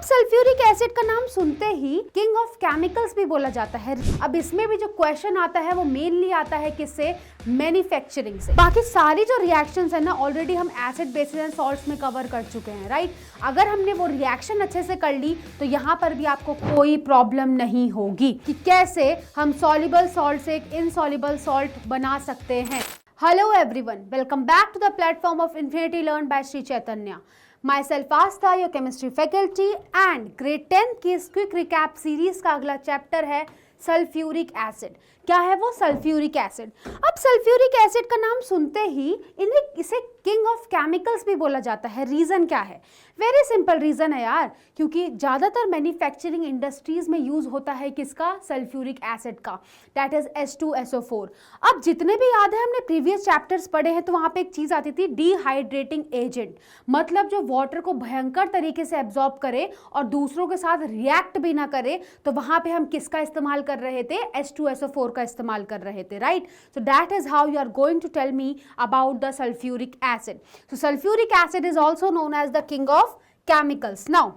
अब sulphuric acid का नाम सुनते ही किंग ऑफ केमिकल्स भी बोला जाता है। अब इसमें भी जो क्वेश्चन आता है वो मेनली आता है किससे? मैन्युफैक्चरिंग से। बाकी सारी जो रिएक्शंस है ना ऑलरेडी हम एसिड बेसिस एंड सॉल्ट्स में कवर कर चुके हैं, राइट। अगर हमने वो रिएक्शन अच्छे से कर ली तो यहाँ पर भी आपको कोई प्रॉब्लम नहीं होगी कि कैसे हम सॉल्युबल सॉल्ट से एक इनसॉल्युबल सॉल्ट बना सकते हैं। Hello everyone, welcome back to the platform of Infinity Learn by Sri Chaitanya. Myself Astha, your chemistry faculty, and grade 10 की इस क्विक रिकैप सीरीज का अगला चैप्टर है सल्फ्यूरिक एसिड। क्या है वो? Sulphuric acid. अब सल्फ्यूरिक एसिड का नाम सुनते ही इसे किंग ऑफ केमिकल्स भी बोला जाता है। रीजन क्या है? वेरी सिंपल रीजन है यार, क्योंकि ज्यादातर मैन्युफैक्चरिंग इंडस्ट्रीज में यूज होता है किसका? सल्फ्यूरिक एसिड का, दैट इज H2SO4। अब जितने भी याद है हमने प्रीवियस चैप्टर्स पढ़े हैं तो वहां पे एक चीज आती थी डिहाइड्रेटिंग एजेंट, मतलब जो वाटर को भयंकर तरीके से एब्जॉर्ब करे और दूसरों के साथ रिएक्ट भी ना करे, तो वहां पे हम किसका इस्तेमाल कर रहे थे? H2SO4 का इस्तेमाल कर रहे थे, right. So that is how you are going to tell me about the sulphuric acid. So sulphuric acid is also known as the king of chemicals. Now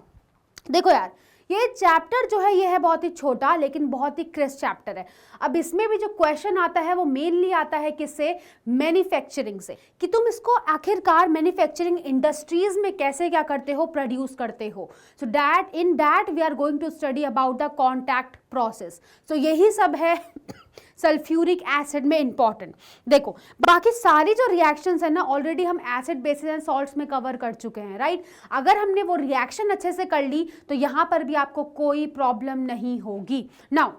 देखो यार, ये चैप्टर जो है ये है बहुत ही छोटा लेकिन बहुत ही क्रिस्प चैप्टर है। अब इसमें भी जो क्वेश्चन आता है वो मेनली आता है किससे? मैन्युफैक्चरिंग से, कि तुम इसको आखिरकार मैन्युफैक्चरिंग इंडस्ट्रीज में कैसे क्या करते हो? प्रोड्यूस करते हो। So that in that we are going to study about the contact process. So यही सब है सल्फ्यूरिक एसिड में इंपॉर्टेंट। देखो बाकी सारी जो रिएक्शंस है ना ऑलरेडी हम एसिड बेसिस एंड सॉल्ट्स में कवर कर चुके हैं, राइट। अगर हमने वो रिएक्शन अच्छे से कर ली तो यहां पर भी आपको कोई प्रॉब्लम नहीं होगी। नाउ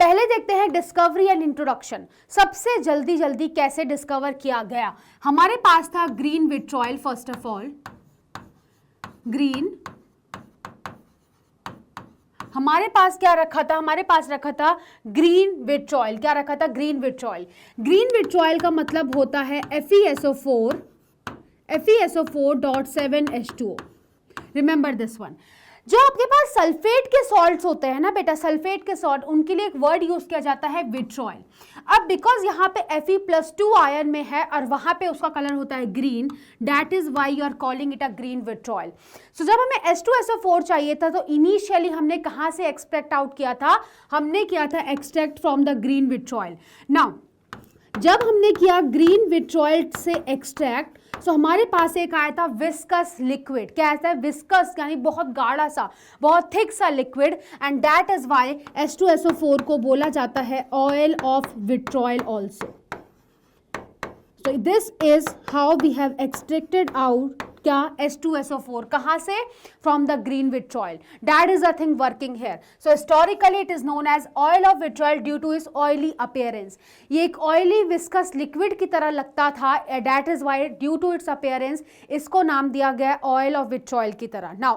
पहले देखते हैं डिस्कवरी एंड इंट्रोडक्शन। सबसे जल्दी कैसे डिस्कवर किया गया? हमारे पास था green vitriol. First of all green, हमारे पास क्या रखा था? हमारे पास रखा था ग्रीन विट्रॉयल। क्या रखा था? Green vitriol. ग्रीन विट्रॉयल का मतलब होता है FeSO4 FeSO4.7H2O। Remember this one. जो आपके पास सल्फेट के सॉल्ट्स होते हैं ना बेटा, सल्फेट के सॉल्ट, उनके लिए एक वर्ड यूज किया जाता है विट्रॉयल। अब बिकॉज यहाँ पे Fe+2 आयन में है और वहां पे उसका कलर होता है green, that is why you are calling it a green vitriol. So जब हमें H2SO4 चाहिए था तो इनिशियली हमने कहाँ से एक्सट्रैक्ट आउट किया था? हमने किया था extract from the green vitriol. Now जब हमने किया ग्रीन विट्रॉयल से एक्सट्रैक्ट, सो हमारे पास एक आया था विस्कस लिक्विड। क्या आता है? विस्कस, यानी बहुत गाढ़ा सा, बहुत थिक सा liquid, and that is why H2SO4 को बोला जाता है oil of vitriol also. So this is how we have extracted out क्या? H2SO4 कहाँ से? From the green vitriol. That is the thing working here. So historically it is known as oil of vitriol due to its oily appearance. ये एक oily viscous liquid की तरह लगता था, that is why due to its appearance इसको नाम दिया गया oil of vitriol की तरह। Now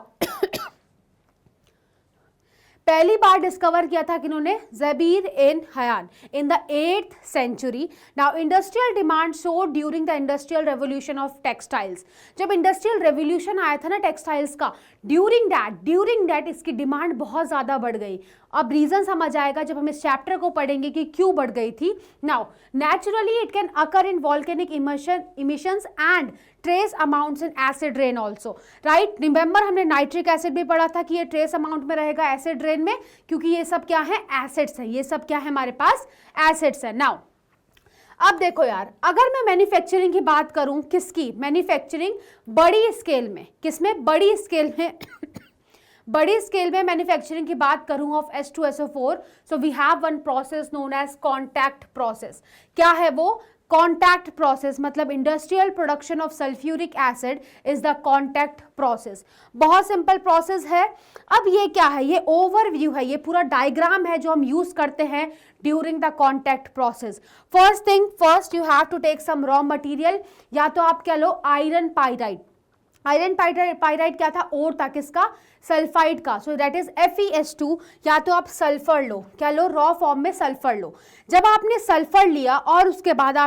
पहली बार डिस्कवर किया था किन्होंने? Jabir ibn Hayyan in the 8th century. Now industrial demand show during the industrial revolution of textiles. जब इंडस्ट्रियल रेवोल्यूशन आया था ना टेक्सटाइल्स का, ड्यूरिंग दैट इसकी डिमांड बहुत ज़्यादा बढ़ गई। अब रीजन समझ आएगा जब हम इस चैप्टर को पढ़ेंगे कि क्यों बढ़ गई थी। Now naturally it can occur in volcanic emissions and trace amounts in acid rain also, right. Remember हमने नाइट्रिक एसिड भी पढ़ा था कि ये ट्रेस अमाउंट में रहेगा एसिड रेन में, क्योंकि ये सब क्या है? एसिड्स है। ये सब क्या है? हमारे पास एसिड्स है। नाउ अब देखो यार, अगर मैं मैन्युफैक्चरिंग की बात करूं, किसकी? मैन्युफैक्चरिंग बड़ी स्केल में। किसमें? बड़ी स्केल में बड़ी स्केल में मैन्युफैक्चरिंग की बात करूं of H2SO4, so we have one process known as contact process. क्या है वो? कॉन्टैक्ट प्रोसेस, मतलब industrial production of sulphuric acid is the contact process. बहुत सिंपल प्रोसेस है। अब ये क्या है? ये ओवरव्यू है, ये पूरा डायग्राम है जो हम यूज करते हैं during the contact process. First thing first, you have to take some raw material, या तो आप क्या लो? Iron pyrite. आयरन पाइराइड क्या था? ओर था किसका? सल्फाइड का। सो दैट इज FeS2, या तो आप सल्फर लो। क्या लो? रॉ फॉर्म में सल्फर लो। जब आपने सल्फर लिया और उसके बाद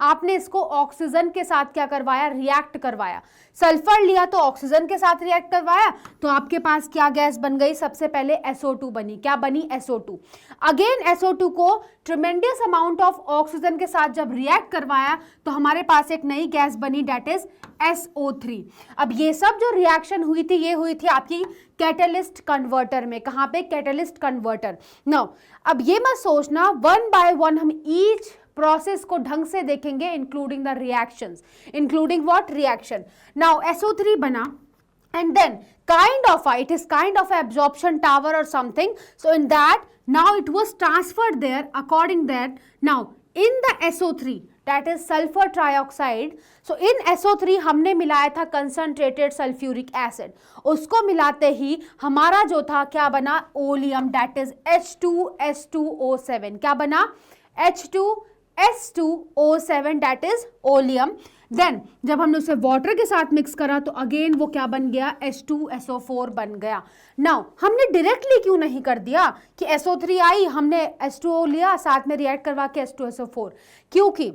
आपने इसको ऑक्सीजन के साथ क्या करवाया, रिएक्ट करवाया। सल्फर लिया तो ऑक्सीजन के साथ रिएक्ट करवाया, तो आपके पास क्या गैस बन गई, सबसे पहले SO2 बनी। क्या बनी, SO2। अगेन SO2 को ट्रिमेंडियस अमाउंट ऑफ ऑक्सीजन के साथ जब रिएक्ट करवाया तो हमारे पास एक नई गैस बनी, डेट इज SO3। अब ये सब जो रिएक्शन हुई थी, ये हुई थी आपकी कैटलिस्ट कन्वर्टर में। कहाँ पे, कैटलिस्ट कन्वर्टर। नाउ अब ये मत सोचना वन बाय वन हम ईच प्रोसेस को ढंग से देखेंगे, including the reactions, including what, reaction. Now SO3 बना and then it is kind of absorption tower or something. So in that now it was transferred there. According that now in the SO3, that is sulfur trioxide, so in SO3 हमने मिलाया था concentrated sulfuric acid, उसको मिलाते ही हमारा जो था क्या बना, ओलियम, that is H2S2O7। क्या बना, H2S2O7, that is oleum. Then जब हमने उसे वाटर के साथ मिक्स करा तो अगेन वो क्या बन गया, H2SO4 बन गया। नाउ हमने डायरेक्टली क्यों नहीं कर दिया कि SO3 आई, हमने H2O लिया, साथ में रिएक्ट करवा के H2SO4, क्योंकि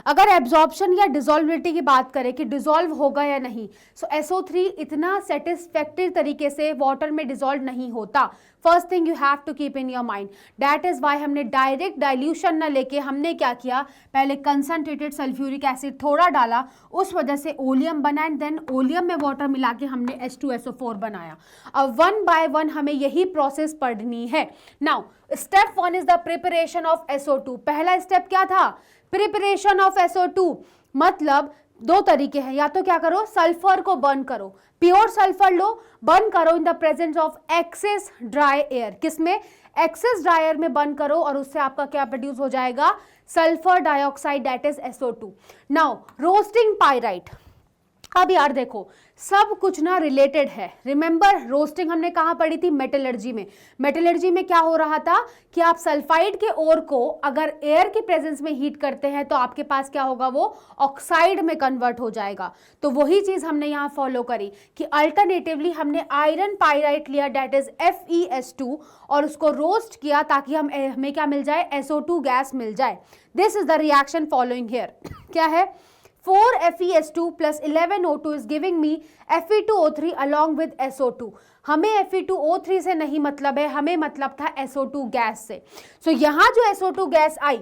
अगर एब्जॉर्प्शन या डिसॉल्विबिलिटी की बात करें कि डिसॉल्व होगा या नहीं, सो SO3 इतना सेटिस्फैक्टरी तरीके से वाटर में डिसॉल्व नहीं होता। First thing you have to keep in your mind, that is why हमने डायरेक्ट डाइल्यूशन ना लेके हमने क्या किया, पहले कंसंट्रेटेड सल्फ्यूरिक एसिड थोड़ा डाला, उस वजह से ओलियम बना, एंड देन ओलियम में वाटर मिला के हमने H2SO4 बनाया। अब वन बाय वन हमें यही प्रोसेस पढ़नी है। Now step 1 is the preparation of SO2। पहला स्टेप क्या था, प्रिपरेशन ऑफ SO2। मतलब दो तरीके हैं, या तो क्या करो, सल्फर को बर्न करो, प्योर सल्फर लो, बर्न करो in the presence of excess dry air. किसमें, एक्सेस ड्राई एयर में बर्न करो, और उससे आपका क्या प्रोड्यूस हो जाएगा, sulphur dioxide, that is SO2। Now roasting pyrite. अब यार देखो सब कुछ ना रिलेटेड है। रिमेंबर रोस्टिंग हमने कहाँ पढ़ी थी, मेटलर्जी में। मेटलर्जी में क्या हो रहा था कि आप सल्फाइड के ओर को अगर एयर की प्रेजेंस में हीट करते हैं तो आपके पास क्या होगा, वो ऑक्साइड में कन्वर्ट हो जाएगा। तो वही चीज हमने यहाँ फॉलो करी कि अल्टरनेटिवली हमने आयरन पाइराइट लिया, डेट इज FeS2, और उसको रोस्ट किया ताकि हमें क्या मिल जाए, SO2 गैस मिल जाए। This is the reaction following here. क्या है, 4FeS2 plus 11O2 is giving me Fe2O3 along with SO2। हमें Fe2O3 से नहीं मतलब है, हमें मतलब था SO2 गैस से। सो यहाँ जो SO2 गैस आई,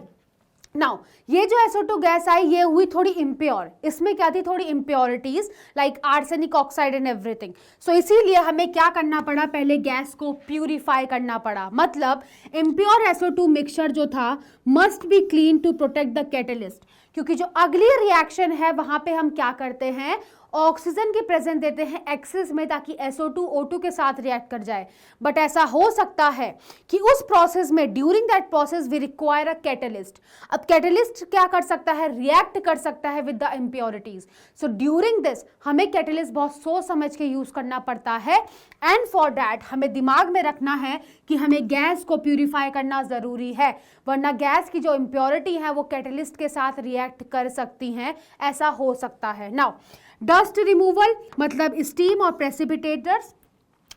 नाउ ये जो SO2 गैस आई ये हुई थोड़ी इम्प्योर। इसमें क्या थी, थोड़ी impurities like arsenic oxide and everything. So इसीलिए हमें क्या करना पड़ा, पहले गैस को प्यूरिफाई करना पड़ा। मतलब इम्प्योर SO2 मिक्सचर जो था must be clean to protect the catalyst, क्योंकि जो अगली रिएक्शन है वहां पे हम क्या करते हैं, ऑक्सीजन की प्रेजेंस देते हैं एक्सेस में ताकि SO2 O2 के साथ रिएक्ट कर जाए। बट ऐसा हो सकता है कि उस प्रोसेस में during that process we require a catalyst. अब कैटलिस्ट क्या कर सकता है, रिएक्ट कर सकता है with the impurities. So during this हमें कैटलिस्ट बहुत सोच समझ के यूज करना पड़ता है, एंड फॉर दैट हमें दिमाग में रखना है कि हमें गैस को प्यूरिफाई करना जरूरी है, वरना गैस की जो इम्प्योरिटी है वो कैटलिस्ट के साथ रिएक्ट कर सकती हैं, ऐसा हो सकता है। नाउ डस्ट रिमूवल मतलब स्टीम और precipitators.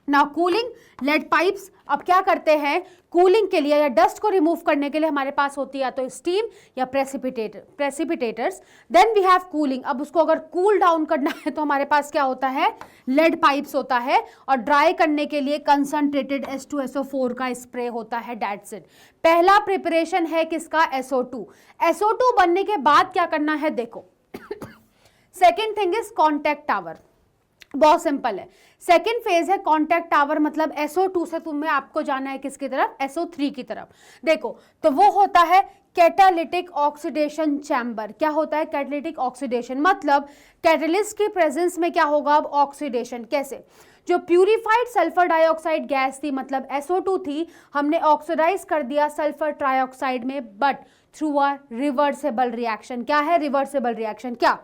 Now cooling, lead pipes. अब क्या करते हैं, कूलिंग के लिए या डस्ट को रिमूव करने के लिए हमारे पास होती है या तो स्टीम या precipitators. Then we have cooling. अब उसको अगर कूल डाउन करना है तो हमारे पास क्या होता है, लेड पाइप्स होता है, और ड्राई करने के लिए कंसंट्रेटेड H2SO4 का स्प्रे होता है, दैट्स इट। पहला प्रिपरेशन है किसका, SO2। SO2 बनने के बाद क्या करना है, देखो second thing is contact tower. बहुत सिंपल है, सेकेंड फेज है कॉन्टैक्ट टावर। मतलब SO2 से तुम्हें आपको जाना है किसकी तरफ, SO3 की तरफ। देखो तो वो होता है कैटालिटिक ऑक्सीडेशन चैम्बर। क्या होता है, कैटालिटिक ऑक्सीडेशन। मतलब कैटलिस्ट की प्रेजेंस में क्या होगा, अब ऑक्सीडेशन। कैसे, जो प्यूरिफाइड सल्फर डाइऑक्साइड गैस थी मतलब SO2 थी, हमने ऑक्सीडाइज कर दिया सल्फर ट्राइऑक्साइड में, but through a reversible reaction. क्या है, रिवर्सेबल रिएक्शन। क्या,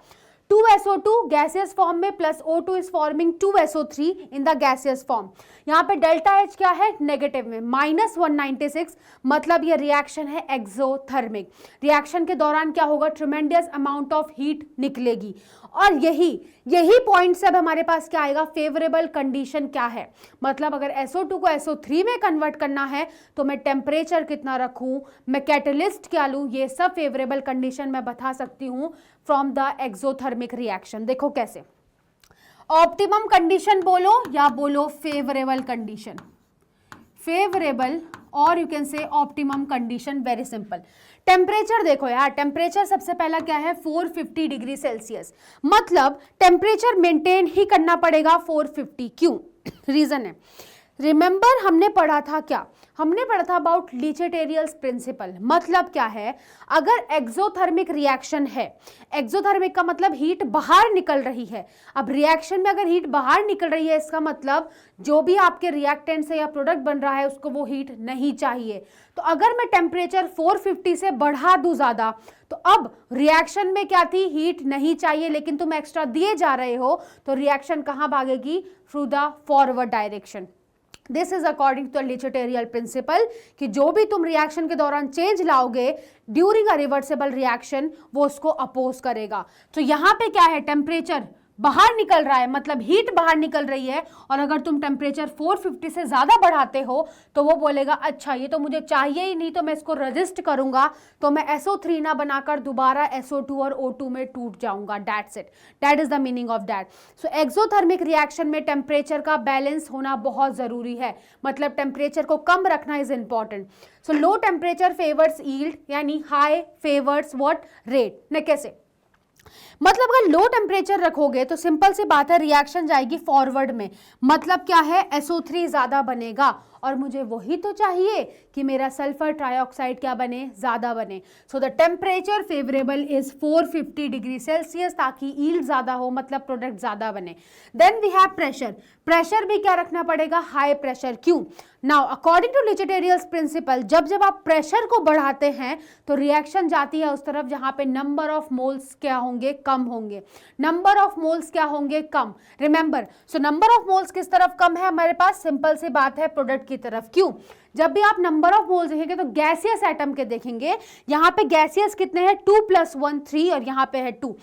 2SO2 गैसियस फॉर्म में plus O2 is forming 2SO3 in the gaseous form. यहाँ पे डेल्टा H क्या है, नेगेटिव में -196। मतलब ये रिएक्शन है एक्सोथर्मिक। रिएक्शन के दौरान क्या होगा, ट्रिमेंडियस अमाउंट ऑफ हीट निकलेगी, और यही पॉइंट से अब हमारे पास क्या आएगा, फेवरेबल कंडीशन क्या है, मतलब अगर SO2 को SO3 में कन्वर्ट करना है तो मैं टेम्परेचर कितना रखूं, मैं कैटलिस्ट क्या लूं, ये सब फेवरेबल कंडीशन मैं बता सकती हूं फ्रॉम द एक्सोथर्मिक रिएक्शन। देखो कैसे, ऑप्टिमम कंडीशन बोलो या बोलो फेवरेबल कंडीशन, फेवरेबल और यू कैन से optimum condition, very simple. Temperature देखो यार, टेम्परेचर सबसे पहला क्या है 450 डिग्री सेल्सियस, मतलब टेम्परेचर मेंटेन ही करना पड़ेगा 450। क्यों, रीजन है, रिमेंबर हमने पढ़ा था क्या, हमने पढ़ा था अबाउट Le Chatelier's प्रिंसिपल। मतलब क्या है, अगर एक्सोथर्मिक रिएक्शन है, एक्सोथर्मिक का मतलब हीट बाहर निकल रही है, अब रिएक्शन में अगर हीट बाहर निकल रही है इसका मतलब जो भी आपके रिएक्टेंट से या प्रोडक्ट बन रहा है उसको वो हीट नहीं चाहिए। तो अगर मैं टेम्परेचर 450 से बढ़ा दूं ज्यादा, तो अब रिएक्शन में क्या थी, हीट नहीं चाहिए, लेकिन तुम एक्स्ट्रा दिए जा रहे हो, तो रिएक्शन कहां भागेगी, through the forward direction. This is according to Le Chatelier principle कि जो भी तुम रिएक्शन के दौरान चेंज लाओगे ड्यूरिंग अ रिवर्सिबल रिएक्शन वो उसको अपोज करेगा। तो यहां पे क्या है, टेम्परेचर बाहर निकल रहा है, मतलब हीट बाहर निकल रही है, और अगर तुम टेम्परेचर 450 से ज्यादा बढ़ाते हो तो वो बोलेगा अच्छा ये तो मुझे चाहिए ही नहीं, तो मैं इसको रजिस्ट करूंगा, तो मैं SO3 ना बनाकर दोबारा SO2 और O2 में टूट जाऊंगा। That's it, that is the meaning of that. So exothermic reaction में टेम्परेचर का बैलेंस होना बहुत जरूरी है, मतलब टेम्परेचर को कम रखना is important. So low temperature favours yield, यानी हाई फेवर्स व्हाट, रेट। न कैसे, मतलब अगर लो टेम्परेचर रखोगे तो सिंपल सी बात है रिएक्शन जाएगी फॉरवर्ड में, मतलब क्या है SO3 ज्यादा बनेगा, और मुझे वही तो चाहिए कि मेरा सल्फर ट्राइऑक्साइड क्या बने, ज्यादा बने। So the temperature favourable is 450 degree Celsius, ताकि यील्ड ज्यादा हो, मतलब प्रोडक्ट ज्यादा बने। Then we have pressure, pressure भी क्या रखना पड़ेगा, हाई प्रेशर। क्यों, now according to Le Chatelier's principle, जब आप प्रेशर को बढ़ाते हैं तो रिएक्शन जाती है उस तरफ जहां पे नंबर ऑफ मोल्स क्या होंगे, कम होंगे। नंबर ऑफ मोल्स क्या होंगे, कम। Remember, so number of moles किस तरफ कम है हमारे पास, सिंपल सी बात है प्रोडक्ट की तरफ। क्यों, जब भी आप नंबर ऑफ मोल्स देखेंगे तो गैसियस एटम के देखेंगे, यहां पे गैसियस कितने हैं, 2 + 1 3, और यहां पे है 2।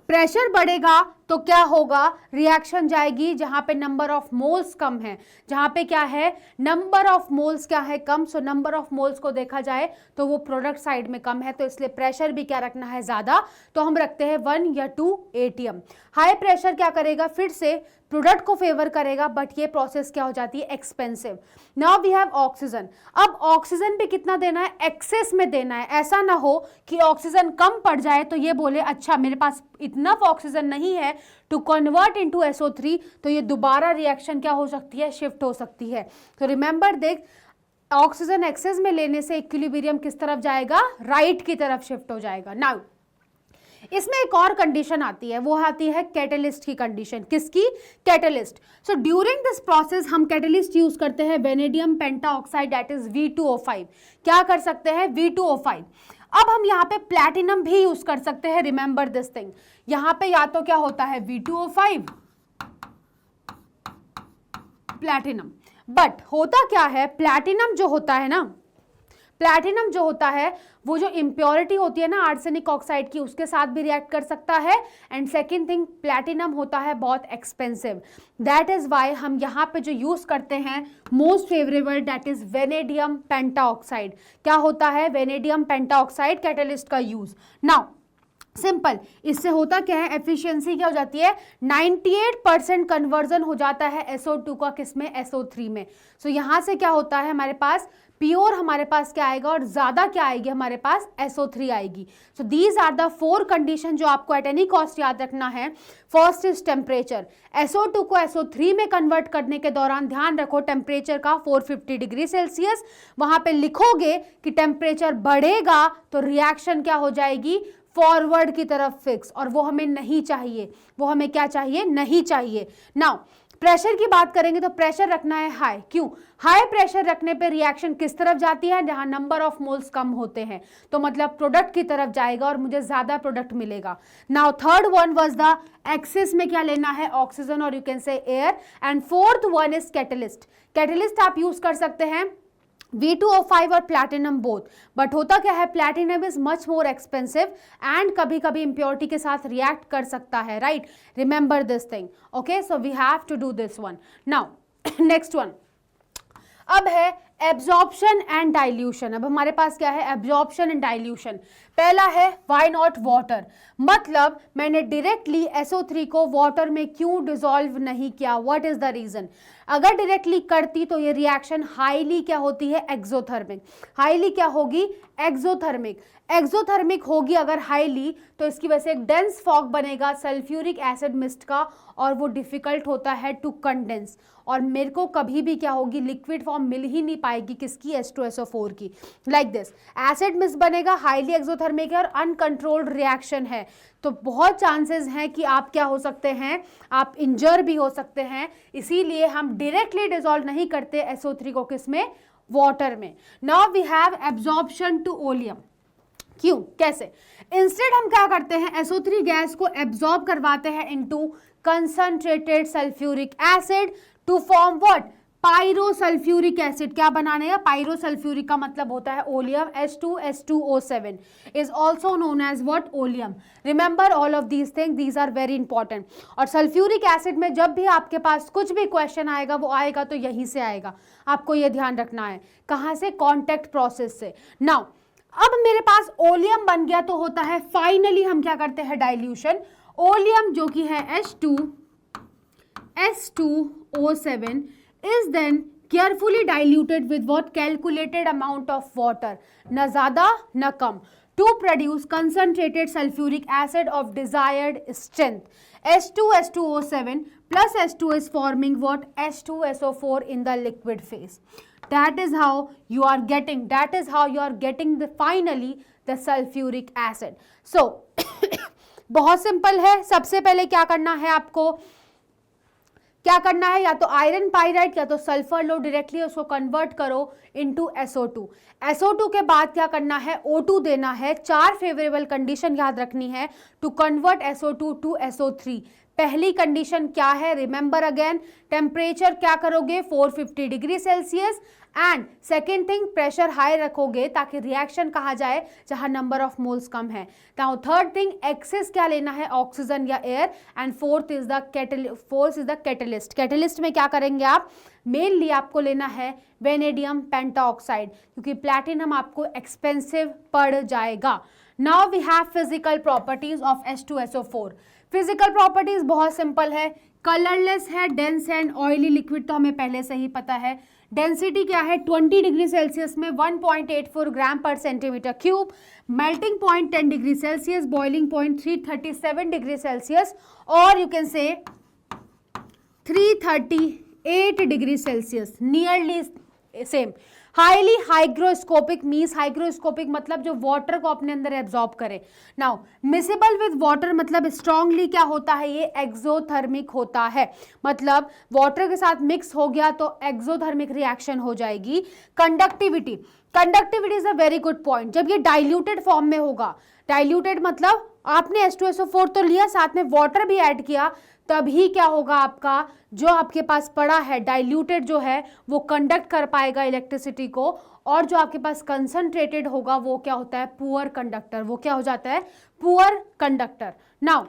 प्रेशर बढ़ेगा तो क्या होगा, रिएक्शन जाएगी जहां पे नंबर ऑफ मोल्स कम है, जहां पे क्या है, नंबर ऑफ मोल्स क्या है, कम। सो नंबर ऑफ मोल्स को देखा जाए तो वो प्रोडक्ट साइड में कम है, तो इसलिए प्रेशर भी क्या रखना है, ज्यादा, तो हम रखते हैं 1 या 2 ATM। हाई प्रेशर क्या करेगा, फिर से प्रोडक्ट को फेवर करेगा, बट ये प्रोसेस क्या हो जाती है, expensive. Now we have oxygen. अब ऑक्सीजन भी कितना देना है, एक्सेस में देना है, ऐसा ना हो कि ऑक्सीजन कम पड़ जाए तो ये बोले अच्छा मेरे पास इनफ ऑक्सीजन नहीं है टू कन्वर्ट इनटू SO3, तो ये दोबारा रिएक्शन क्या हो सकती है, शिफ्ट हो सकती है। तो रिमेंबर देख, ऑक्सीजन एक्सेस में लेने से इक्विलिब्रियम किस तरफ जाएगा, राइट की तरफ शिफ्ट हो जाएगा। नाउ इसमें एक और कंडीशन आती है, वो आती है कैटलिस्ट की कंडीशन। किसकी, catalyst. So during this process हम कैटलिस्ट यूज करते हैं vanadium pentoxide, that is V2O5। क्या कर सकते हैं, V2O5। अब हम यहाँ पे प्लैटिनम भी यूज कर सकते हैं, रिमेंबर दिस थिंग। यहाँ पे या तो क्या होता है V2O5 प्लैटिनम, बट होता क्या है, प्लैटिनम जो होता है ना, प्लैटिनम जो होता है वो जो इम्प्योरिटी होती है ना आर्सेनिक ऑक्साइड की, उसके साथ भी रिएक्ट कर सकता है। एंड सेकेंड थिंग, प्लैटिनम होता है बहुत एक्सपेंसिव, दैट इज वाई हम यहाँ पे जो यूज करते हैं most favourable, that is vanadium pentoxide. क्या होता है, वेनेडियम पेंटाऑक्साइड कैटलिस्ट का यूज। नाउ सिंपल, इससे होता क्या है, एफिशिएंसी क्या हो जाती है, 98% कन्वर्जन हो जाता है SO2 का, किसमें, SO3 में। सो यहां से क्या होता है, हमारे पास प्योर हमारे पास क्या आएगा, और ज्यादा क्या आएगी हमारे पास, SO3 आएगी। So these are the 4 condition जो आपको एट एनी कॉस्ट याद रखना है। फर्स्ट इज टेम्परेचर, SO2 को SO3 में कन्वर्ट करने के दौरान ध्यान रखो टेम्परेचर का 450 डिग्री सेल्सियस, वहां पे लिखोगे कि टेम्परेचर बढ़ेगा तो रिएक्शन क्या हो जाएगी, फॉरवर्ड की तरफ फिक्स, और वो हमें नहीं चाहिए, वो हमें क्या चाहिए, नहीं चाहिए। नाउ प्रेशर की बात करेंगे तो प्रेशर रखना है हाई। क्यों, हाई प्रेशर रखने पे रिएक्शन किस तरफ जाती है, जहां नंबर ऑफ मोल्स कम होते हैं, तो मतलब प्रोडक्ट की तरफ जाएगा और मुझे ज्यादा प्रोडक्ट मिलेगा। Now third one was the excess में क्या लेना है, ऑक्सीजन और you can say air. And fourth one is catalyst. Catalyst आप यूज कर सकते हैं V2O5 और प्लैटिनम बोथ, बट होता क्या है, platinum is much more expensive and कभी कभी इम्प्योरिटी के साथ रिएक्ट कर सकता है, right, remember this thing, okay, so we have to do this one now. Next one अब है एब्जॉर्प्शन एंड डाइल्यूशन। अब हमारे पास क्या है, एब्जॉर्प्शन एंड डाइल्यूशन। पहला है व्हाई नॉट वाटर, मतलब मैंने डायरेक्टली SO3 को वाटर में क्यों डिसॉल्व नहीं किया, व्हाट इज द रीजन। अगर डायरेक्टली करती तो ये रिएक्शन हाईली क्या होती है, एक्सोथर्मिक, हाईली क्या होगी, एक्सोथर्मिक, एक्सोथर्मिक होगी अगर हाईली, तो इसकी वजह से एक डेंस फॉग बनेगा सल्फ्यूरिक एसिड मिस्ट का, और वो डिफिकल्ट होता है टू कंडेंस, और मेरे को कभी भी क्या होगी, लिक्विड फॉर्म मिल ही नहीं पाएगी किसकी, H2SO4 की, लाइक दिस एसिड मिस्ट बनेगा, हाईली एक्सोथर्मिक है और अनकंट्रोल्ड रिएक्शन है, तो बहुत चांसेस हैं कि आप क्या हो सकते हैं, आप इंजर भी हो सकते हैं, इसीलिए हम डायरेक्टली डिसॉल्व नहीं करते SO3 को, किसमें, वाटर में। Now we have absorption to oleum, क्यों, कैसे, इंस्टेड हम क्या करते हैं, SO3 गैस को एब्जॉर्ब करवाते हैं into concentrated sulphuric acid to form what, pyrosulphuric acid, क्या बनाने का, पायरोसल्फ्यूरिक का मतलब होता है oleum, H2S2O7 is also known as what, oleum. Remember all of these thing, these are very important. और सल्फ्यूरिक एसिड में जब भी आपके पास कुछ भी क्वेश्चन आएगा, वो आएगा तो यहीं से आएगा, आपको ये ध्यान रखना है, कहाँ से, कॉन्टैक्ट प्रोसेस से। नाउ अब मेरे पास ओलियम बन गया तो होता है फाइनली हम क्या करते हैं, डाइल्यूशन। ओलियम जो कि है H2S2O7 is then carefully diluted with what, calculated amount of water, ना ज़्यादा ना कम, to produce concentrated sulfuric acid of desired strength. H2S2O7 plus H2 is forming what, H2SO4 in the liquid phase. That is how you are getting the finally the sulfuric acid. So बहुत simple है, सबसे पहले क्या करना है आपको, क्या करना है, या तो आयरन पाइराइड या तो सल्फर लो, डायरेक्टली उसको कन्वर्ट करो इनटू SO2। SO2 के बाद क्या करना है, O2 देना है, 4 फेवरेबल कंडीशन याद रखनी है to convert SO2 to SO3। पहली कंडीशन क्या है, रिमेंबर अगेन, टेम्परेचर क्या करोगे, 450 degree Celsius, and second thing pressure high रखोगे ताकि रिएक्शन कहा जाए जहां नंबर ऑफ मोल्स कम है। नाउ थर्ड थिंग, एक्सेस क्या लेना है, ऑक्सीजन या air, and fourth is the catalyst. Catalyst में क्या करेंगे आप, मेनली आपको लेना है वेनेडियम पेंटाऑक्साइड, क्योंकि प्लैटिनम आपको एक्सपेंसिव पड़ जाएगा। Now we have physical properties of H2SO4। Physical properties बहुत सिंपल है, कलरलेस है, डेंस एंड ऑयली लिक्विड तो हमें पहले से ही पता है। डेंसिटी क्या है, 20 डिग्री सेल्सियस में 1.84 ग्राम पर centimetre cube, melting point 10 degree Celsius, boiling point 337 degree Celsius, और you can say 338 degree Celsius, nearly same. Highly hygroscopic means, hygroscopic मतलब जो वाटर को अपने अंदर एब्जॉर्ब करे। नाउ मिसेबल विद वाटर मतलब स्ट्रांगली क्या होता है, ये एक्सोथर्मिक होता है, मतलब वाटर के साथ मिक्स हो गया तो एक्सोथर्मिक रिएक्शन हो जाएगी। Conductivity, conductivity is a very good point, जब ये डाइल्यूटेड फॉर्म में होगा, डाइल्यूटेड मतलब आपने H2SO4 तो लिया, साथ में वाटर भी ऐड किया, तभी क्या होगा, आपका जो आपके पास पड़ा है डाइल्यूटेड जो है वो कंडक्ट कर पाएगा इलेक्ट्रिसिटी को, और जो आपके पास कंसंट्रेटेड होगा वो क्या होता है, पुअर कंडक्टर, वो क्या हो जाता है, poor conductor. Now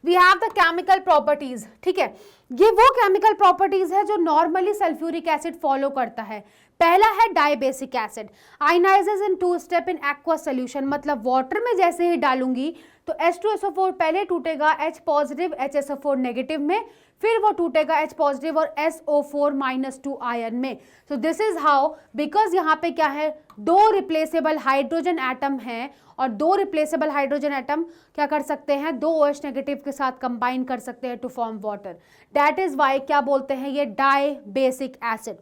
we have the chemical properties, ठीक है, ये वो केमिकल प्रॉपर्टीज है जो नॉर्मली सल्फ्यूरिक एसिड फॉलो करता है। पहला है dibasic acid, ionizes in 2 step in aqueous solution, मतलब वाटर में जैसे ही डालूंगी तो H2SO4 पहले टूटेगा H पॉजिटिव HSO4 नेगेटिव में, फिर वो टूटेगा H पॉजिटिव और SO4-2 आयन में। सो दिस इज हाउ, बिकॉज यहाँ पे क्या है, 2 रिप्लेसेबल हाइड्रोजन एटम हैं, और 2 रिप्लेसेबल हाइड्रोजन एटम क्या कर सकते हैं, 2 OH नेगेटिव के साथ कंबाइन कर सकते हैं to form water. That is why क्या बोलते हैं, ये dibasic acid.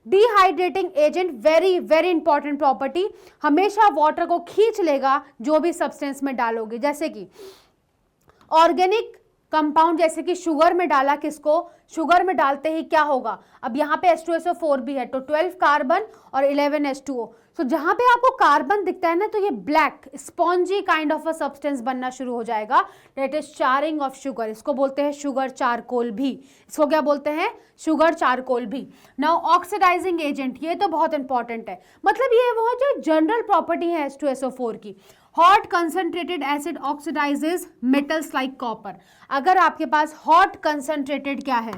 Dehydrating agent, very very important property, हमेशा वाटर को खींच लेगा जो भी सब्सटेंस में डालोगे, जैसे कि ऑर्गेनिक कंपाउंड जैसे कि शुगर में डाला, किसको, शुगर में डालते ही क्या होगा, अब यहाँ पे H2SO4 भी है तो 12 कार्बन और 11 H2O। सो जहाँ पे आपको कार्बन दिखता है ना तो ये black spongy kind of a substance बनना शुरू हो जाएगा, दैट इज चारिंग ऑफ शुगर। इसको बोलते हैं शुगर चारकोल भी। इसको क्या बोलते हैं, शुगर चारकोल भी। नाउ ऑक्सीडाइजिंग एजेंट, ये तो बहुत इंपॉर्टेंट है, मतलब ये वो जो जनरल प्रॉपर्टी है H2SO4 की। Hot concentrated acid oxidises metals like copper. अगर आपके पास हॉट कंसंट्रेटेड क्या है,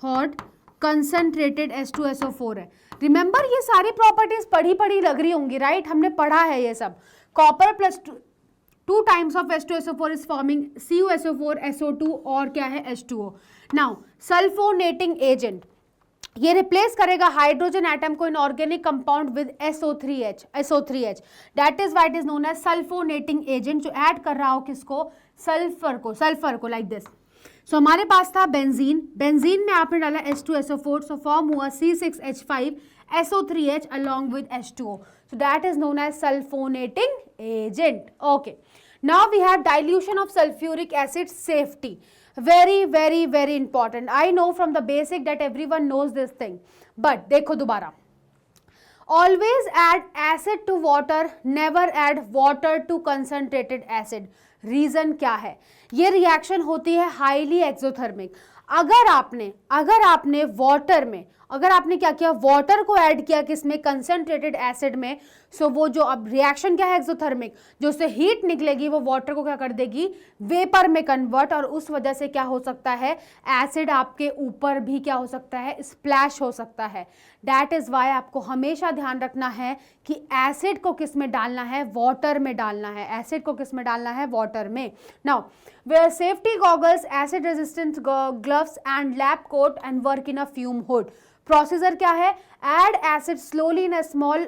हॉट कंसंट्रेटेड H2SO4 है, रिमेंबर ये सारी प्रॉपर्टीज पढ़ी लग रही होंगी, राइट, हमने पढ़ा है ये सब। Copper plus 2 times of H2SO4 is forming CuSO4 SO2 और क्या है H2O। नाउ सल्फोनेटिंग एजेंट, ये रिप्लेस करेगा हाइड्रोजन एटम को in organic compound with SO3H, that is why it is known as sulphonating agent, जो ऐड कर रहा हो किसको, सल्फर को लाइक दिस। सो हमारे पास था बेंजीन, बेंजीन में आपने डाला H2SO4, सो फॉर्म हुआ C6H5 SO3H along with H2O, so that is known as sulfonating agent. Okay, now we have dilution of sulfuric acid safety, very important. I know from the basic that everyone knows this thing, but देखो दोबारा, always add acid to water, never add water to concentrated acid. Reason क्या है, ये reaction होती है highly exothermic. अगर आपने water में, अगर आपने क्या किया, वाटर को ऐड किया किसमें, कंसंट्रेटेड एसिड में, सो वो जो अब रिएक्शन क्या है एक्सोथर्मिक, जो उससे हीट निकलेगी वो वाटर को क्या कर देगी, वेपर में कन्वर्ट, और उस वजह से क्या हो सकता है, एसिड आपके ऊपर भी क्या हो सकता है, स्प्लैश हो सकता है। दैट इज वाई आपको हमेशा ध्यान रखना है कि एसिड को किस में डालना है, वाटर में डालना है, एसिड को किस में डालना है, वाटर में। Now wear safety goggles, acid resistant gloves and lab coat and work in a fume hood. Procedure क्या है, add acid slowly in a small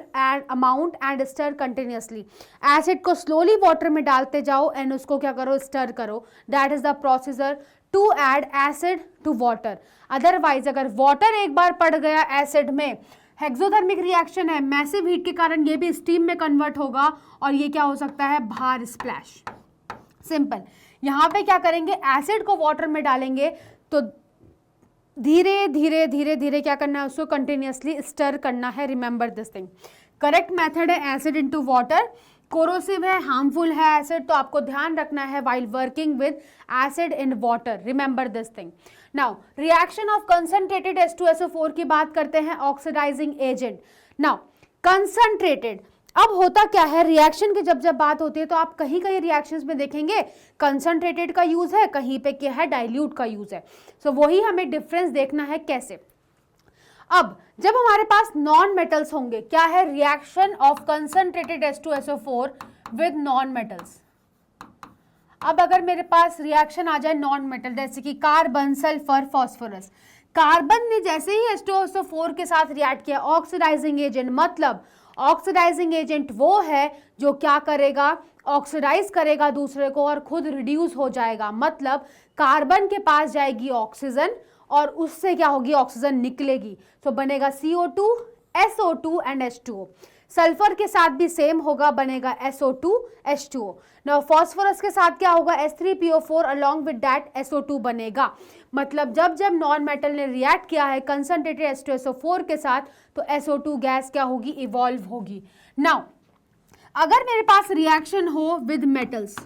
amount and stir continuously. Acid को स्लोली वाटर में डालते जाओ and उसको क्या करो, stir करो। That is the procedure to add acid to water. Otherwise अगर वाटर एक बार पड़ गया एसिड में, हेक्सोथर्मिक रिएक्शन है, मैसिव हीट के कारण ये भी स्टीम में कन्वर्ट होगा और ये क्या हो सकता है, बाहर स्प्लैश। सिंपल, यहाँ पे क्या करेंगे, एसिड को वाटर में डालेंगे तो धीरे धीरे क्या करना है, उसको कंटिन्यूसली स्टर करना है। Remember this thing, correct method है एसिड इनटू वाटर। कोरोसिव है, हार्मफुल है एसिड, तो आपको ध्यान रखना है while working with acid in water. Remember this thing. Now reaction of concentrated H2SO4 की बात करते हैं, ऑक्सीडाइजिंग एजेंट। नाउ कंसंट्रेटेड, अब होता क्या है, रिएक्शन की जब बात होती है तो आप कहीं रिएक्शंस में देखेंगे कंसंट्रेटेड का यूज है, कहीं पे क्या है, डाइल्यूट का यूज है। सो वही हमें डिफरेंस देखना है कैसे। अब जब हमारे पास नॉन मेटल्स होंगे, क्या है, reaction of concentrated H2SO4 with non metals. अब अगर मेरे पास रिएक्शन आ जाए नॉन मेटल, जैसे कि कार्बन, सल्फर, फास्फोरस। कार्बन ने जैसे ही H2SO4 के साथ रिएक्ट किया, ऑक्सीडाइजिंग एजेंट, मतलब ऑक्सीडाइजिंग एजेंट वो है जो क्या करेगा, ऑक्सीडाइज करेगा दूसरे को और खुद रिड्यूस हो जाएगा। मतलब कार्बन के पास जाएगी ऑक्सीजन और उससे क्या होगी, ऑक्सीजन निकलेगी, तो बनेगा CO2, SO2 and H2O। Sulphur के साथ भी सेम होगा, बनेगा SO2, H2O। नाउ फास्फोरस के साथ क्या होगा, H3PO4 along with that SO2 बनेगा। मतलब जब नॉन मेटल ने रिएक्ट किया है कंसंट्रेटेड H2SO4 के साथ, तो SO2 गैस क्या होगी, इवॉल्व होगी। नाउ अगर मेरे पास रिएक्शन हो विद मेटल्स,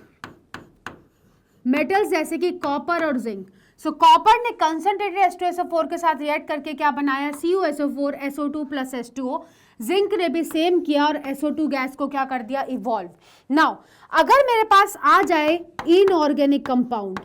मेटल्स जैसे कि कॉपर और जिंक, सो कॉपर ने कंसंट्रेटेड H2SO4 के साथ रिएक्ट करके क्या बनाया, CuSO4 SO2 plus H2O। Zinc ने भी सेम किया और SO2 गैस को क्या कर दिया, इवॉल्व। नाउ अगर मेरे पास आ जाए inorganic compound,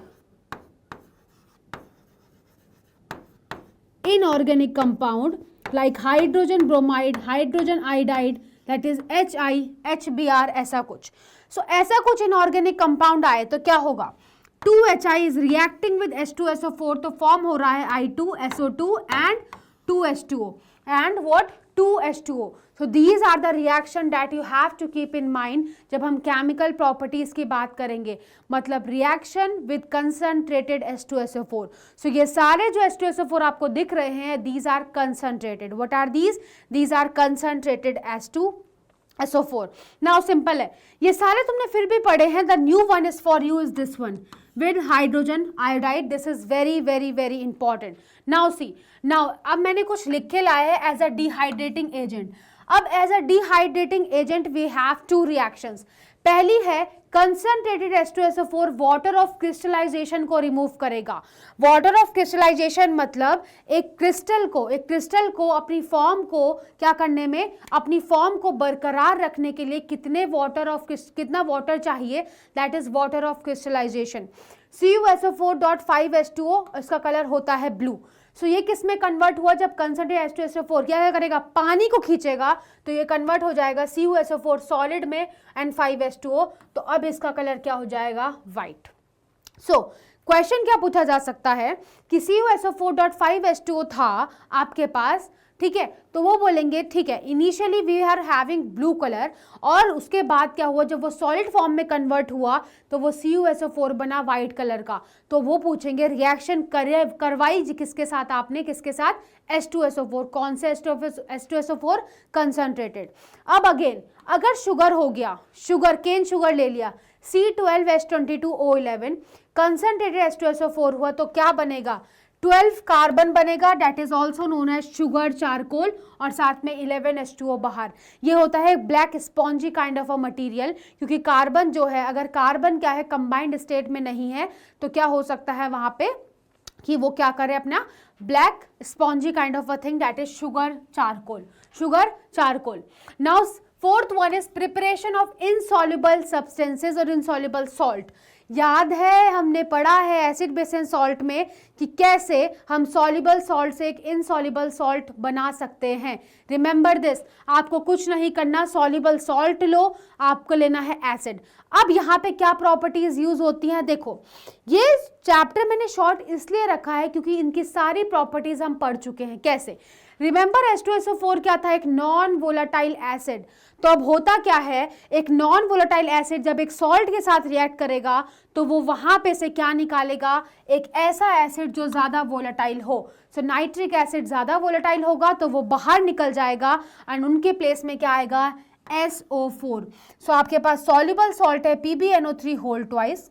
inorganic compound like hydrogen bromide, hydrogen iodide, that is HI, HBr, ऐसा कुछ। सो ऐसा कुछ इनऑर्गेनिक कंपाउंड आए तो क्या होगा, 2HI is reacting with H2SO4, तो फॉर्म हो रहा है I2SO2 and 2H2O and what, 2H2O. So these are the reaction that you have to keep in mind जब हम chemical properties की बात करेंगे, मतलब reaction with concentrated H2SO4. So ये सारे जो H2SO4 आपको दिख रहे हैं, these are concentrated. What are these? These are concentrated H2SO4. Now simple है, ये सारे तुमने फिर भी पढ़े हैं. The new one is for you is this one. with hydrogen iodide. This is very very very important. Now see, now अब मैंने कुछ लिख के लाया है as a dehydrating agent. अब as a dehydrating agent we have two reactions. पहली है concentrated H2SO4 water of crystallisation को रिमूव करेगा. वाटर ऑफ क्रिस्टलाइजेशन मतलब एक क्रिस्टल को अपनी फॉर्म को क्या करने में, अपनी फॉर्म को बरकरार रखने के लिए कितना वाटर चाहिए, that is water of crystallisation. CuSO4.5H2O, इसका कलर होता है ब्लू. सो ये किस में कन्वर्ट हुआ, जब कंसंट्रेटेड H2SO4 क्या करेगा, पानी को खींचेगा तो ये कन्वर्ट हो जाएगा CuSO4 सॉलिड में एंड 5H2O. तो अब इसका कलर क्या हो जाएगा, वाइट. सो क्वेश्चन क्या पूछा जा सकता है कि CuSO4.5H2O था आपके पास, ठीक है, तो वो बोलेंगे ठीक है initially we are having blue colour, और उसके बाद क्या हुआ, जब वो सॉलिड फॉर्म में कन्वर्ट हुआ तो वो CuSO4 बना वाइट कलर का. तो वो पूछेंगे रिएक्शन करवाई किसके साथ आपने, किसके साथ, H2SO4. कौन से H2SO4, कंसंट्रेटेड. अब अगेन अगर शुगर हो गया, केन शुगर ले लिया, C12H22O11 कंसंट्रेटेड H2SO4 हुआ तो क्या बनेगा, 12 कार्बन बनेगा, that is also known as sugar charcoal, और साथ में 11 H2O बाहर. ये होता है black spongy kind of a material, क्योंकि कार्बन जो है, अगर कार्बन क्या है कंबाइंड स्टेट में नहीं है तो क्या हो सकता है वहां पे कि वो क्या करे, अपना black spongy kind of a thing, that is sugar charcoal. Now fourth one is preparation of insoluble substances और इनसॉल्युबल सॉल्ट. याद है हमने पढ़ा है एसिड बेस एंड सॉल्ट में कि कैसे हम सॉल्युबल सॉल्ट से एक इनसॉल्युबल सॉल्ट बना सकते हैं. रिमेंबर दिस, आपको कुछ नहीं करना, सॉल्युबल सॉल्ट लो, आपको लेना है एसिड. अब यहाँ पे क्या प्रॉपर्टीज यूज होती हैं, देखो ये चैप्टर मैंने शॉर्ट इसलिए रखा है क्योंकि इनकी सारी प्रॉपर्टीज हम पढ़ चुके हैं. कैसे, रिमेंबर H2SO4 क्या था, एक नॉन वोलेटाइल एसिड. तो अब होता क्या है, एक नॉन वोलेटाइल एसिड जब एक सॉल्ट के साथ रिएक्ट करेगा तो वो वहां पे से क्या निकालेगा, एक ऐसा एसिड जो ज्यादा वोलेटाइल हो. सो नाइट्रिक एसिड ज्यादा वोलेटाइल होगा तो वो बाहर निकल जाएगा एंड उनके प्लेस में क्या आएगा, SO4. सो आपके पास सॉल्युबल सॉल्ट है PbNO3 whole twice,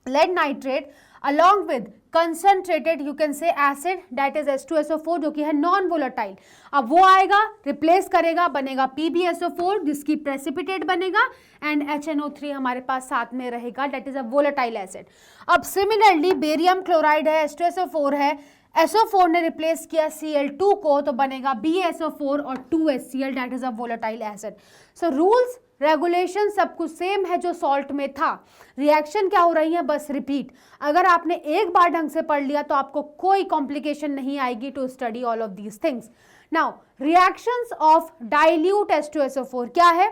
lead nitrate along with concentrated you can say acid that is H2SO4 जो कि है नॉन वोलेटाइल. अब वो आएगा, रिप्लेस करेगा, बनेगा PbSO4 जिसकी प्रेसिपिटेट बनेगा एंड HNO3 हमारे पास साथ में रहेगा, that is a volatile acid. अब सिमिलरली बेरियम क्लोराइड है, H2SO4 है, SO4 ने रिप्लेस किया Cl2 को तो बनेगा BaSO4 और 2HCl that is a volatile acid. So rules regulation सब कुछ सेम है जो सॉल्ट में था. रिएक्शन क्या हो रही है, बस रिपीट. अगर आपने एक बार ढंग से पढ़ लिया तो आपको कोई कॉम्प्लिकेशन नहीं आएगी to study all of these things. Now reactions of dilute H2SO4 क्या है,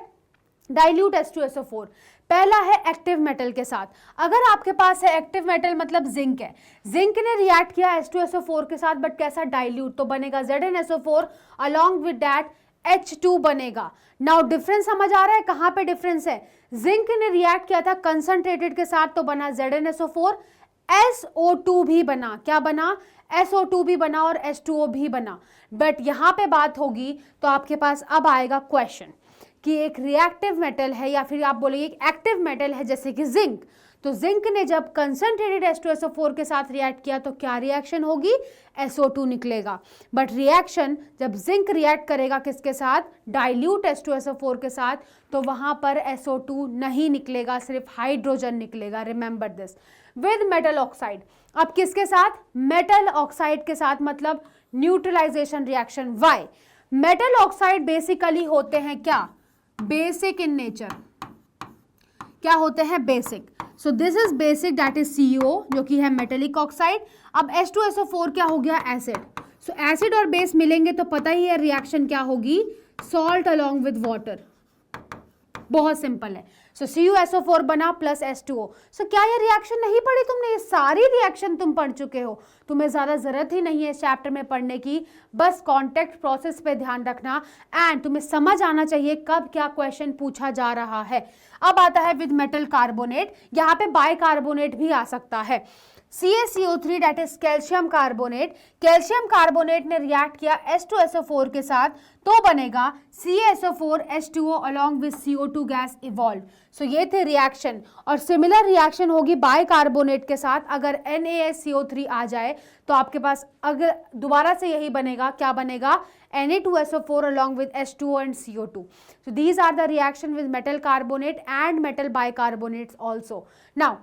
डाइल्यूट H2SO4 पहला है एक्टिव मेटल के साथ. अगर आपके पास है एक्टिव मेटल मतलब जिंक है, जिंक ने रिएक्ट किया H2SO4 के साथ बट कैसा, डाइल्यूट, तो बनेगा ZnSO4 along with that H2 बनेगा. नाउ डिफरेंस समझ आ रहा है, कहां पे डिफरेंस है, जिंक ने रिएक्ट किया था कंसंट्रेटेड के साथ तो बना ZnSO4, SO2 भी बना, क्या बना, SO2 भी बना और H2O भी बना. बट यहां पे बात होगी तो आपके पास अब आएगा क्वेश्चन कि एक रिएक्टिव मेटल है या फिर आप बोलेंगे एक एक्टिव मेटल है जैसे कि जिंक, तो जिंक ने जब कंसंट्रेटेड H2SO4 के साथ रिएक्ट किया तो क्या रिएक्शन होगी, SO2 निकलेगा. बट रिएक्शन जब जिंक रिएक्ट करेगा किसके साथ, डाइल्यूट H2SO4 के साथ, तो वहां पर SO2 नहीं निकलेगा, सिर्फ हाइड्रोजन निकलेगा. Remember this. With metal oxide, अब किसके साथ, मेटल ऑक्साइड के साथ, मतलब neutralisation reaction. Why, metal oxide basically होते हैं क्या, बेसिक इन नेचर. क्या होते हैं, basic. So this is basic, that is CO जो कि है मेटेलिक ऑक्साइड. अब H2SO4 क्या हो गया, एसिड. सो एसिड और बेस मिलेंगे तो पता ही है रिएक्शन क्या होगी, सॉल्ट अलोंग विद वाटर. बहुत सिंपल है. सो CuSO4 बना प्लस H2O. सो क्या ये रिएक्शन नहीं पढ़ी तुमने, ये सारी रिएक्शन तुम पढ़ चुके हो, तुम्हें ज़्यादा ज़रूरत ही नहीं है इस चैप्टर में पढ़ने की. बस कॉन्टैक्ट प्रोसेस पे ध्यान रखना एंड तुम्हें समझ आना चाहिए कब क्या क्वेश्चन पूछा जा रहा है. अब आता है विद मेटल कार्बोनेट, यहाँ पे बाइकार्बोनेट भी आ सकता है. CaCO3 that is calcium carbonate, calcium carbonate ने रिएक्ट किया H2SO4 के साथ तो बनेगा CaSO4H2O along with CO2 gas evolve. So ये थे रिएक्शन, और सिमिलर रिएक्शन होगी बाइकार्बोनेट के साथ। अगर NaSCO3 आ जाए तो आपके पास अगर दोबारा से यही बनेगा, क्या बनेगा, Na2SO4 along with H2O and CO2. So these are the reaction with metal carbonate and metal bicarbonates also. Now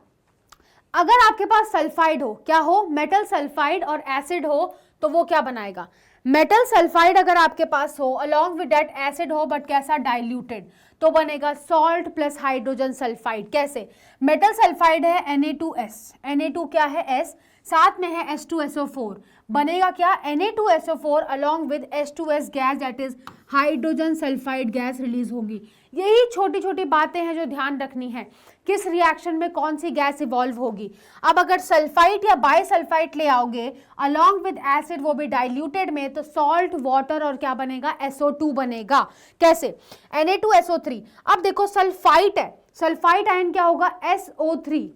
अगर आपके पास सल्फाइड हो, क्या हो, मेटल सल्फाइड और एसिड हो, तो वो क्या बनाएगा, मेटल सल्फाइड अगर आपके पास हो अलॉन्ग विद डेट एसिड हो बट कैसा, डाइल्यूटेड, तो बनेगा सॉल्ट प्लस हाइड्रोजन सल्फाइड। कैसे, मेटल सल्फाइड है Na2S, Na2 क्या है S, साथ में है H2SO4, बनेगा क्या, Na2SO4 along with H2S gas that is hydrogen sulphide gas release होगी। यही छोटी छोटी बातें हैं जो ध्यान रखनी है, किस रिएक्शन में कौन सी गैस इवॉल्व होगी। अब अगर सल्फाइड या बाइसल्फाइड ले आओगे अलॉन्ग विद एसिड, वो भी डाइल्यूटेड में, तो सॉल्ट, वाटर और क्या बनेगा, SO2 बनेगा। कैसे, Na2SO3। अब देखो सल्फाइड है, सल्फाइड आयन क्या होगा, SO3,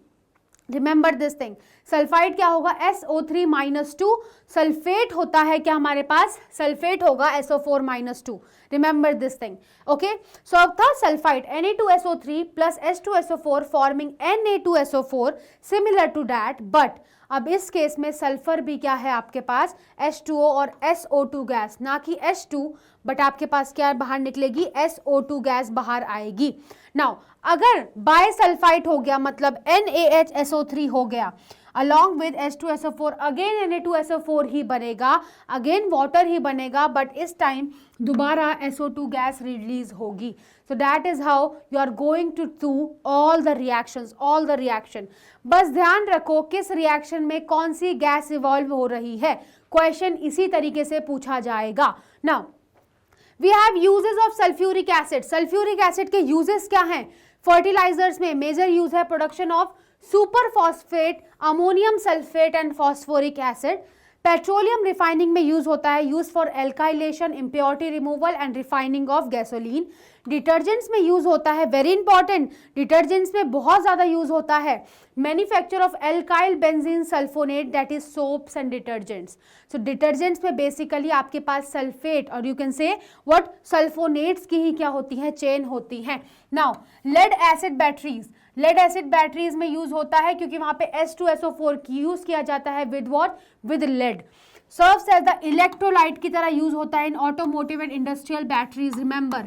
remember this thing, sulphide क्या होगा, SO3-2, सल्फेट होता है क्या हमारे पास, सल्फेट होगा SO4-2, remember this thing, okay. So अब था sulphide Na2SO3 plus H2SO4 forming Na2SO4 similar to that, but अब इस केस में सल्फर भी क्या है आपके पास, H2O और SO2 गैस, ना कि H2, बट आपके पास क्या बाहर निकलेगी, SO2 गैस बाहर आएगी। नाउ अगर बाइसल्फाइड हो गया, मतलब NaHSO3 हो गया along with H2SO4, again Na2SO4 ही बनेगा, अगेन वाटर ही बनेगा, बट इस टाइम दोबारा SO2 गैस रिलीज होगी। So that is how you are going to do all the reactions, all the reaction. बस ध्यान रखो किस रिएक्शन में कौन सी गैस इवॉल्व हो रही है, क्वेश्चन इसी तरीके से पूछा जाएगा। Now we have uses of sulphuric acid, sulphuric acid के यूजेस क्या हैं, फर्टिलाइजर्स में मेजर यूज है production of super phosphate, ammonium sulphate and phosphoric acid. Petroleum refining में यूज होता है, use for alkylation, impurity removal and refining of gasoline. Detergents में use होता है, वेरी इंपॉर्टेंट, डिटर्जेंट्स में बहुत ज्यादा यूज होता है, manufacture of alkyl benzene sulphonate that is soaps and detergents. So detergents में बेसिकली आपके पास सल्फेट और you can say what, sulphonates की ही क्या होती है, चेन होती है। Now lead acid batteries, lead acid batteries में यूज होता है क्योंकि वहां पे H2SO4 की यूज किया जाता है with what, with lead. Serves as the electrolyte की तरह यूज होता है in automotive and industrial batteries, remember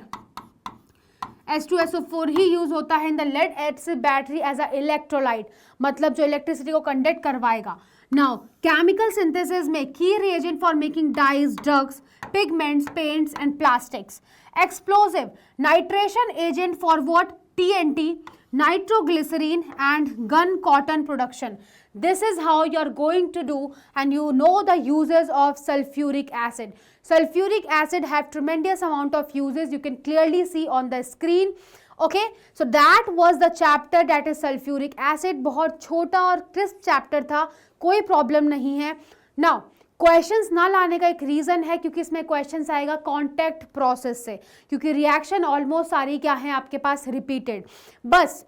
H2SO4 ही यूज होता है in the lead acid battery as a electrolyte, मतलब जो इलेक्ट्रिसिटी को कंडक्ट करवाएगा। नाउ केमिकल सिंथेसिस में की reagent for making dyes, drugs, pigments, paints and plastics. Explosive, nitration agent for what, TNT, nitroglycerin and gun cotton production. This is how you are going to do, and you know the uses of sulfuric acid. Sulfuric acid have tremendous amount of uses, you can clearly see on the screen. Okay, so that was the chapter that is sulfuric acid. बहुत छोटा और crisp chapter था, कोई problem नहीं है। Now questions ना लाने का एक रीजन है क्योंकि इसमें क्वेश्चंस आएगा कांटेक्ट प्रोसेस से, क्योंकि रिएक्शन ऑलमोस्ट सारी क्या है आपके पास, रिपीटेड। बस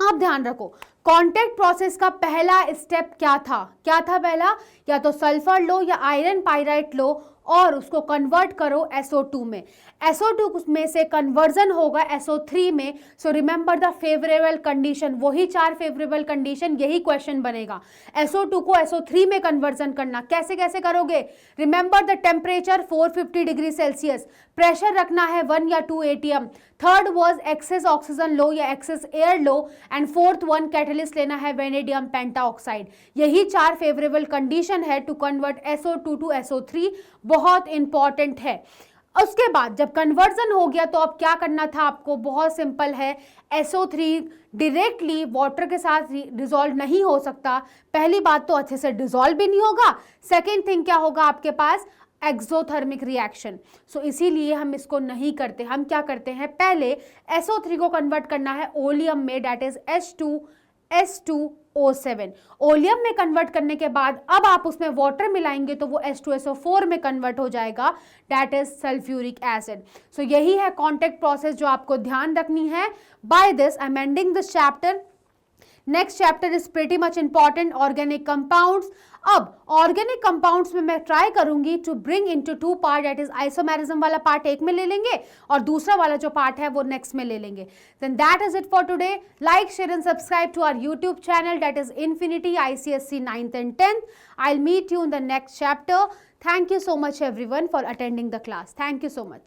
आप ध्यान रखो कांटेक्ट प्रोसेस का पहला स्टेप क्या था, क्या था पहला, या तो सल्फर लो या आयरन पाइराइट लो और उसको कन्वर्ट करो SO2 में, SO2 में से कन्वर्जन होगा SO3 में। So remember the favourable condition, वही 4 फेवरेबल कंडीशन, यही क्वेश्चन बनेगा। SO2 को SO3 में कन्वर्जन करना कैसे कैसे करोगे, remember the temperature 450 degree Celsius, pressure रखना है 1 या 2 atm, third was excess oxygen लो या एक्सेस एयर लो, एंड फोर्थ वन कैटलिस्ट लेना है वेनेडियम पेंटाऑक्साइड। यही 4 फेवरेबल कंडीशन है to convert SO2 to SO3, बहुत इंपॉर्टेंट है। उसके बाद जब कन्वर्जन हो गया तो अब क्या करना था आपको, बहुत सिंपल है, SO3 डायरेक्टली वाटर के साथ डिसॉल्व नहीं हो सकता। पहली बात तो अच्छे से डिसॉल्व भी नहीं होगा, सेकेंड थिंग क्या होगा आपके पास, एक्सोथर्मिक रिएक्शन। सो इसीलिए हम इसको नहीं करते, हम क्या करते हैं, पहले SO3 को कन्वर्ट करना है ओलियम में, दैट इज H2SO7। ओलियम में कन्वर्ट करने के बाद अब आप उसमें वाटर मिलाएंगे तो वो H2SO4 में कन्वर्ट हो जाएगा, that is sulphuric acid. So यही है कॉन्टेक्ट प्रोसेस जो आपको ध्यान रखनी है। By this I am ending this chapter. Next chapter is pretty much important, organic compounds. अब ऑर्गेनिक कंपाउंड्स में मैं ट्राई करूंगी to bring into two part, that is isomerism वाला पार्ट एक में ले लेंगे और दूसरा वाला जो पार्ट है वो नेक्स्ट में ले लेंगे। Then that is it for today. Like, share and subscribe to our YouTube channel, that is Infinity ICSE 9th and 10th. I'll meet you in the next chapter. Thank you so much everyone for attending the class. Thank you so much.